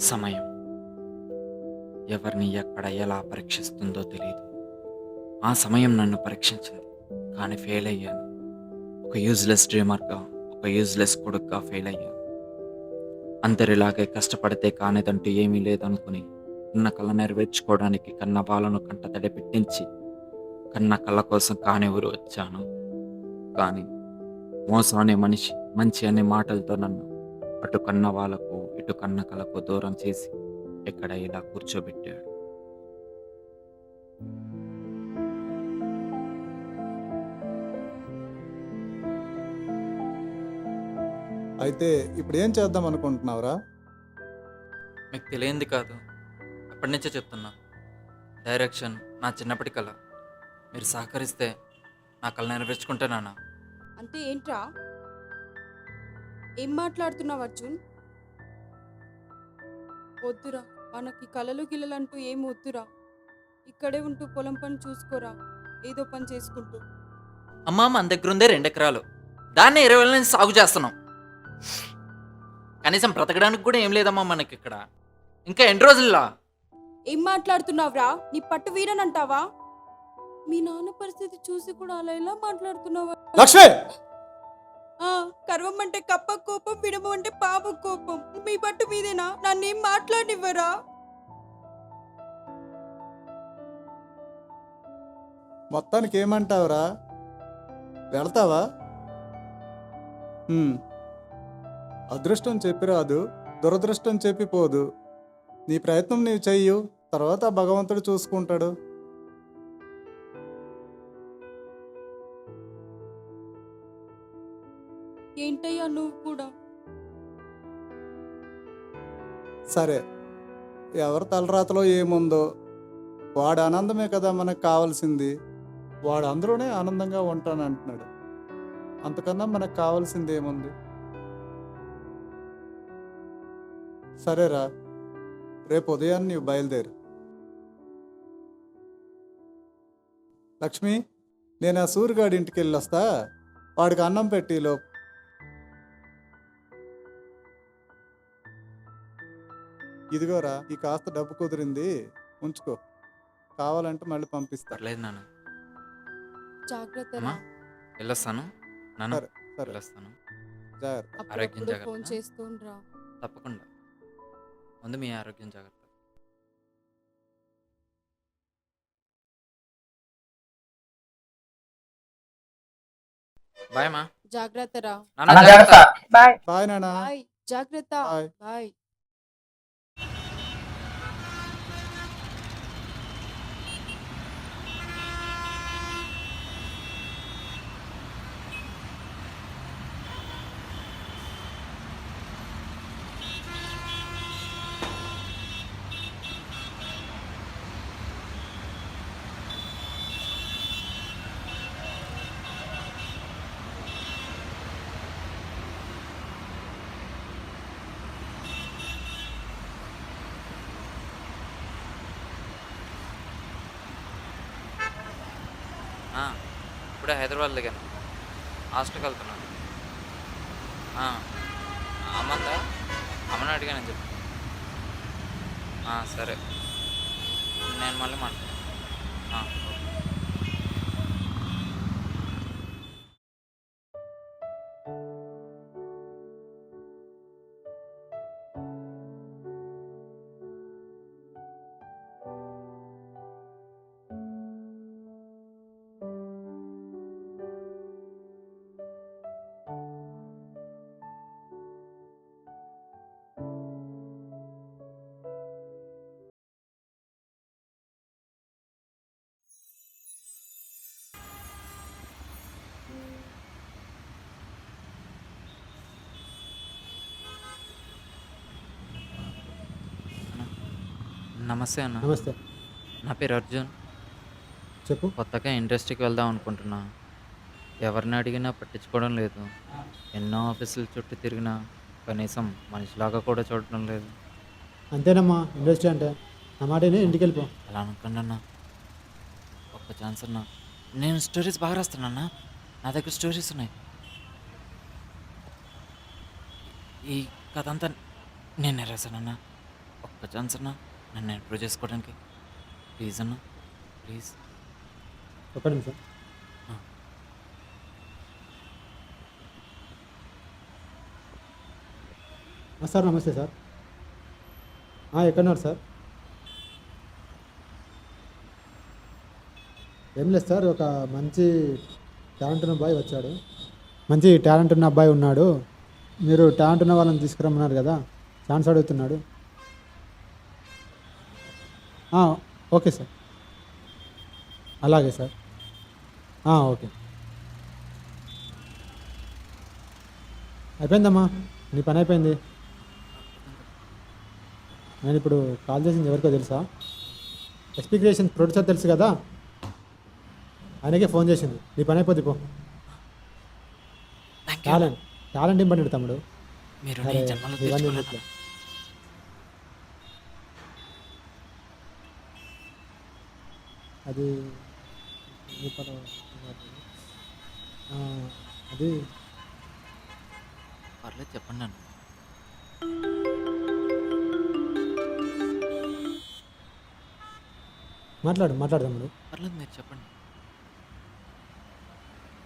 సమయం ఎవరిని ఎక్కడ ఎలా పరీక్షిస్తుందో తెలియదు. ఆ సమయం నన్ను పరీక్షించింది. కానీ ఫెయిల్ అయ్యాను. ఒక యూజ్‌లెస్ డ్రీమర్‌గా, ఒక యూజ్‌లెస్ కొడుకుగా ఫెయిల్ అయ్యాను. అందరిలాగే కష్టపడితే కానిదంటూ ఏమీ లేదనుకుని, ఉన్న కల నెరవేర్చుకోవడానికి కన్న బాలను కంటతడి పెట్టించి, కన్న కల కోసం కాని ఊరు వచ్చాను. కానీ మోసం అనే మనిషి మంచి అనే మాటలతో నన్ను అటు కన్న వాళ్ళకు, ఇటు కన్న కలకు దూరం చేసి ఇక్కడ ఇలా కూర్చోబెట్టాడు. అయితే ఇప్పుడేం చేద్దాం అనుకుంటున్నావురా? మీకు తెలియంది కాదు. అప్పటి నుంచే చెప్తున్నా. డైరెక్షన్ నా చిన్నప్పటి కల. మీరు సహకరిస్తే నా కల నెరవేర్చుకుంటానన్నా. అంటే ఏంట్రా? ఏం మాట్లాడుతున్నావు అర్జున్? వద్దురా, మనకి కలలు గిలలంటూ ఏం వద్దురా. ఇక్కడే ఉంటూ పొలం పని చూసుకోరా, ఏదో పని చేసుకుంటూ. అమ్మా మన దగ్గర ఉందే 2 ఎకరాలు. దాన్ని 20 ఏళ్ళ నుంచి సాగు చేస్తున్నాం. కనీసం బ్రతకడానికి కూడా ఏం లేదమ్మా మనకి ఇక్కడ. ఇంకా ఎన్ని రోజుల్లా? ఏం మాట్లాడుతున్నావురా? నీ పట్టు వీరనంటావా? మీ నాన్న పరిస్థితి చూసి కూడా అలా ఎలా మాట్లాడుతున్నావా? లక్ష్మి! కర్వం అంటే కప్ప కోపం, విడమ అంటే పాము కోపం. మీ పట్టు మీదేనా? నన్నేం మాట్లాడినివ్వరా? మొత్తానికి ఏమంటావురా? వెళ్తావా? అదృష్టం చెప్పి రాదు, దురదృష్టం చెప్పి పోదు. నీ ప్రయత్నం నీవు చెయ్యు, తర్వాత ఆ భగవంతుడు చూసుకుంటాడు. ఏంటయ్యా నువ్వు కూడా? సరే, ఎవరి తలరాతలో ఏముందో వాడి ఆనందమే కదా మనకు కావాల్సింది. వాడు అందులోనే ఆనందంగా ఉంటానంటున్నాడు. అంతకన్నా మనకు కావాల్సింది ఏముంది? సరేరా, రేపు ఉదయాన్నే నీవు బయలుదేరు. లక్ష్మి, నేను ఆ సూర్యగాడి ఇంటికి వెళ్ళొస్తా. వాడికి అన్నం పెట్టిలో. ఇదిగోరా, ఈ కాస్త డబ్బు కుదిరింది, ఉంచుకో. కావాలంటే మళ్ళీ పంపిస్తా. పర్లేదు నాన్న. జాగ్రత్త అమ్మా వెళ్ళొస్తాను. నాన్న సరే సరే, వెళ్ళొస్తాను. జాగ్రత్త. ఆరోగ్యం అప్పుడప్పుడు జాగ్రత్త. ఫోన్ చేస్తుండ్రా. తప్పకుండా. ముందు మీ ఆరోగ్యం జాగ్రత్త. బాయ్ మా. జాగ్రత్తరా. నాన్న జాగ్రత్త. బాయ్ నాన్న. బాయ్. జాగ్రత్త. బాయ్. బాయ్. ఇప్పుడే హైదరాబాద్ దిగాను. హాస్టల్కి వెళ్తున్నాను. అమ్మందా? అమ్మని అడిగానని చెప్పి. సరే, నేను మళ్ళీ మాట్లాడతాను. నమస్తే అన్న. నమస్తే. నా పేరు అర్జున్. చెప్పు. కొత్తగా ఇండస్ట్రీకి వెళ్దాం అనుకుంటున్నా. ఎవరిని అడిగినా పట్టించుకోవడం లేదు. ఎన్నో ఆఫీసుల చుట్టూ తిరిగినా కనీసం మనిషిలాగా కూడా చూడడం లేదు. అంతేనమ్మా ఇండస్ట్రీ అంటే. నా మాట విని ఇంటికి వెళ్ళిపో. అలా అనకండి అన్న. ఒక్క ఛాన్స్ అన్న. నేను స్టోరీస్ బాగా రాస్తానన్న. నా దగ్గర స్టోరీస్ ఉన్నాయి. ఈ కథ అంతా నేనే రాశానన్న. ఒక ఛాన్స్ అన్న నన్ను ఇంప్రూవ్ చేసుకోవడానికి. ప్లీజ్ అన్న, ప్లీజ్. ఒక్క నిమిషం. సార్ నమస్తే సార్. ఎక్కడున్నారు సార్? ఏం లేదు సార్, ఒక మంచి టాలెంట్ ఉన్న అబ్బాయి వచ్చాడు. మంచి టాలెంట్ ఉన్న అబ్బాయి ఉన్నాడు. మీరు టాలెంట్ ఉన్న వాళ్ళని తీసుకురమ్మన్నారు కదా, ఛాన్స్ అడుగుతున్నాడు. ఓకే సార్, అలాగే సార్. ఓకే. అయిపోయిందమ్మా, నీ పని అయిపోయింది. నేను ఇప్పుడు కాల్ చేసింది ఎవరికో తెలుసా? ఎస్పీ క్రియేషన్ ప్రొడ్యూసర్ తెలుసు కదా, ఆయనకే ఫోన్ చేసింది. నీ పని అయిపోద్ది, పో. టాలెంట్ ఇంపార్టెంట్ తమ్ముడు. మీరు అరే, నీ జన్మలో ఇవన్నీ తెచ్చుకోలేను. ఇట్లా. అది అది పర్లేదు చెప్పండి అన్న. మాట్లాడు తమ్ముడు. పర్లేదు మీరు చెప్పండి.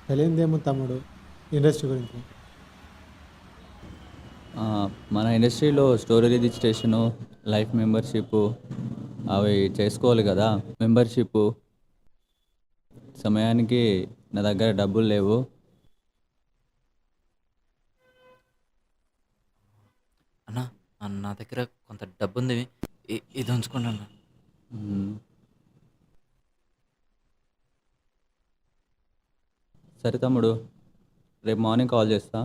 తెలియదేమో తమ్ముడు ఇండస్ట్రీ గురించి. మన ఇండస్ట్రీలో స్టోరీ రిజిస్ట్రేషను, లైఫ్ మెంబర్షిప్ అవి చేసుకోవాలి కదా. మెంబర్షిప్ సమయానికి నా దగ్గర డబ్బులు లేవు. అన్న నా దగ్గర కొంత డబ్బు ఉంది, ఇది ఉంచుకోండి అన్న. మ్మ్. సరే తమ్ముడు, రేపు మార్నింగ్ కాల్ చేస్తా.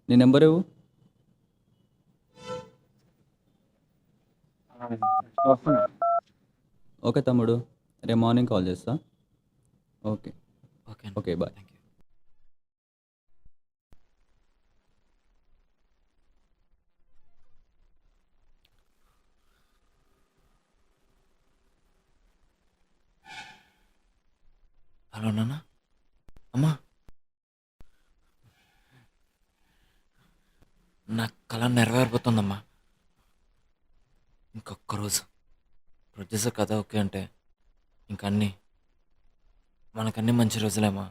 నీ నెంబర్ ఇవ్వు. ఓకే తమ్ముడు, రేపు మార్నింగ్ కాల్ చేస్తా. Okay okay okay, bye. Thank you. Hello నాన్న, అమ్మా. నా కళ నెరవేరిపోతుందమ్మా. ఇంకొక్క రోజు ప్రొడ్యూసర్ కథ ఓకే అంటే ఇంకన్నీ మనకన్నీ మంచి రోజులేమ్మా.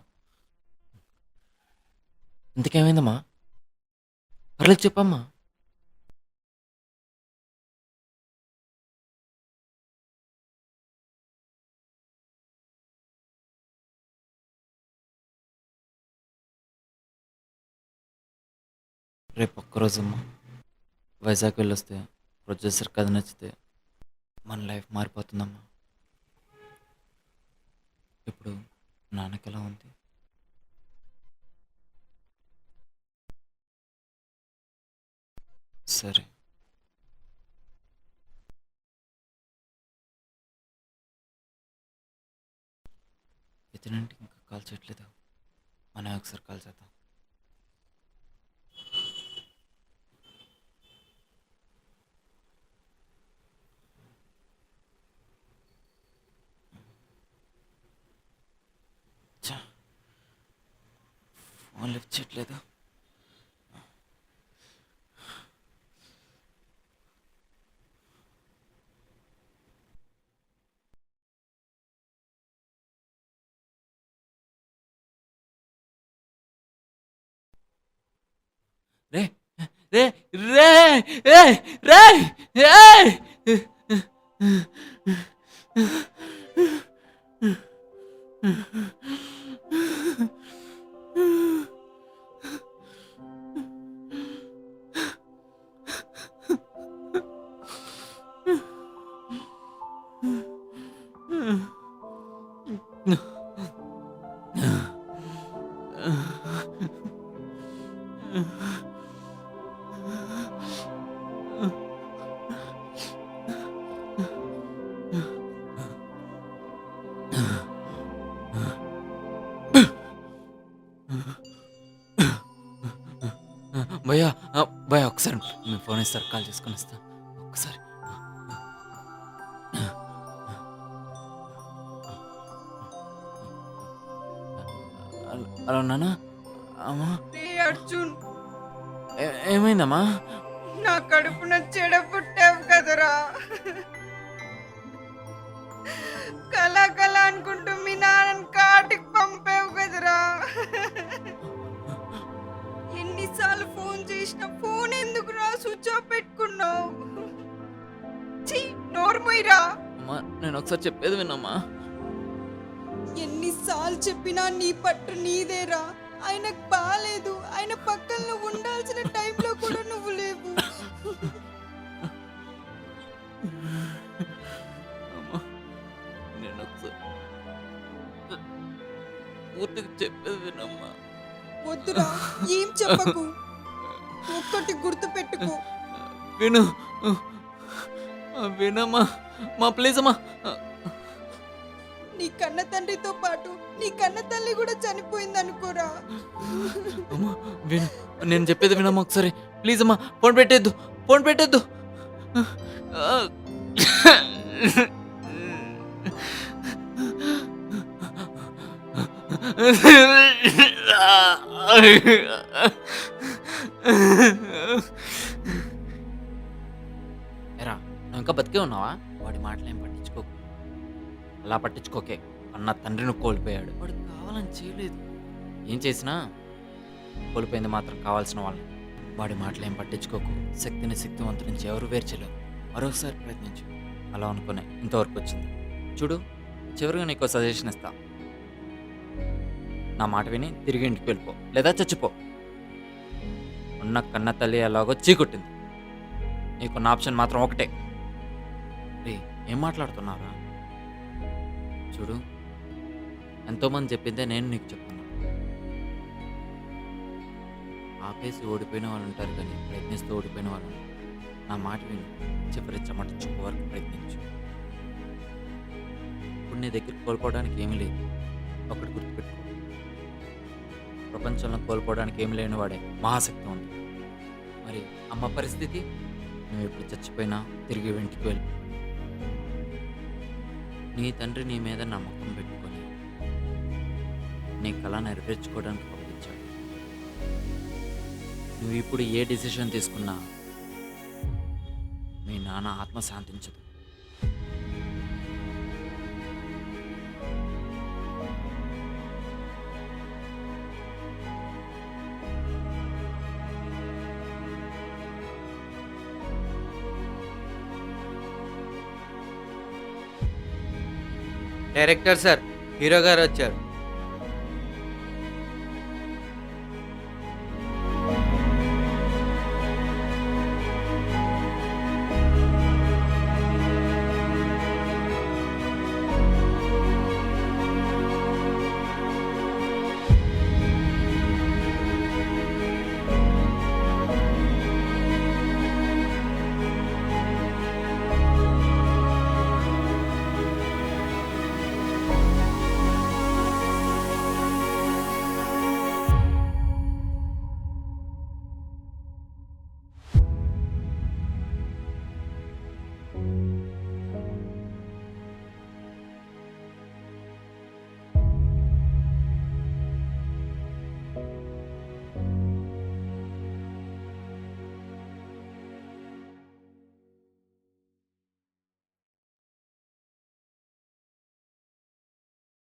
ఇంతకేమైందమ్మా? పర్లేదు చెప్పమ్మా. రేపు ఒక్కరోజమ్మా వైజాగ్ వెళ్ళొస్తే ప్రొడ్యూసర్ కథ నచ్చితే మన లైఫ్ మారిపోతుందమ్మా. ఇప్పుడు నాన్నకి ఎలా ఉంది? సరే. ఇతనంటే ఇంకా కాల్ చేయట్లేదు. మనం ఒకసారి కాల్ చేద్దాం. ఫోన్ లిఫ్ట్ చేయట్లేదు. రే రే రే రే రే రే భయ్యా, భయ్యా ఒకసారి మీ ఫోన్ ఇస్తారు, కాల్ చేసుకొని ఇస్తా ఒకసారి. హలో నాన్న. అమ్మా అర్జున్, ఏమైందమ్మా? నా కడుపున చెడ పుట్టావు కదరా. కళ కళ అనుకుంటూ మీ నాన్నని కాటికి పంపావు కదరా. ఎన్నిసార్లు ఫోన్ చేసినా ఫోన్ ఎందుకురా స్విచ్ ఆఫ్ పెట్టుకున్నావు? ఛీ, నోర్మోయిరా. అమ్మా నేను ఒకసారి చెప్పేది వినమ్మా. ఎన్నిసార్లు చెప్పినా నీ పట్టు నీదేరా. ఆయనకు బాలేదు. ఆయన పక్కన నువ్వు ఉండాల్సిన టైంలో కూడా నువ్వు లేవు. అమ్మా నేను ఒకసారి పూర్తిగా చెప్పేది వినమ్మా. వద్దురా, ఏం చెప్పకు. ఒక్కటి గుర్తు పెట్టుకో, విను వినమ్మా. మా ప్లీజ్ అమ్మా. నీ కన్న తండ్రితో పాటు నీ కన్న తల్లి కూడా చనిపోయింది అనుకోరా. అమ్మా విను, నేను చెప్పేది వినమ్మా ఒకసారి ప్లీజ్ అమ్మా. ఫోన్ పెట్టేద్దు, ఫోన్ పెట్టేద్దు. ఎరా నువ్వు ఇంకా బతికే ఉన్నావా? వాడి మాటలు ఏం పట్టించుకోకు. అలా పట్టించుకోకే. అన్న తండ్రిని కోల్పోయాడు. వాడు కావాలని చేయలేదు. ఏం చేసినా కోల్పోయింది మాత్రం కావాల్సిన వాళ్ళని. వాడి మాటలు ఏం పట్టించుకోకు. శక్తిని శక్తివంతు నుంచి ఎవరు వేరు చేయలేరు. మరోసారి ప్రయత్నించు. అలా అనుకునే ఇంతవరకు వచ్చింది చూడు. చివరిగా నీకు సజెషన్ ఇస్తా. నా మాట విని తిరిగి ఇంటికి వెళ్ళిపో, లేదా చచ్చిపో. ఉన్న కన్న తల్లి ఎలాగో చీకొట్టింది. నీకున్న ఆప్షన్ మాత్రం ఒకటే. రే ఏం మాట్లాడుతున్నారా? చూడు, ఎంతోమంది చెప్పిందే నేను నీకు చెప్తున్నా. ఆపేసి ఓడిపోయిన వాళ్ళు ఉంటారు, కానీ ప్రయత్నిస్తూ ఓడిపోయిన వాళ్ళు ఉంటారు. నా మాట విని చివరి చెమట చుక్క వరకు ప్రయత్నించు. ఇప్పుడు నీ దగ్గర కోల్పోవడానికి ఏమీ లేదు. ఒకటి గుర్తుపెట్టుకో, ప్రపంచంలో కోల్పోవడానికి ఏమి లేని వాడే మహాశక్తి ఉంది. మరి అమ్మ పరిస్థితి? నువ్వు ఎప్పుడు చచ్చిపోయినా తిరిగి ఇంటికి వెళ్ళి నీ తండ్రి నీ మీద నమ్మకం పెట్టుకొని నీ కళ నెరవేర్చుకోవడానికి పంపించాడు. నువ్వు ఇప్పుడు ఏ డిసిషన్ తీసుకున్నా మీ నాన్న ఆత్మ శాంతించదు. డైరెక్టర్ సార్, హీరో గారు వచ్చారు.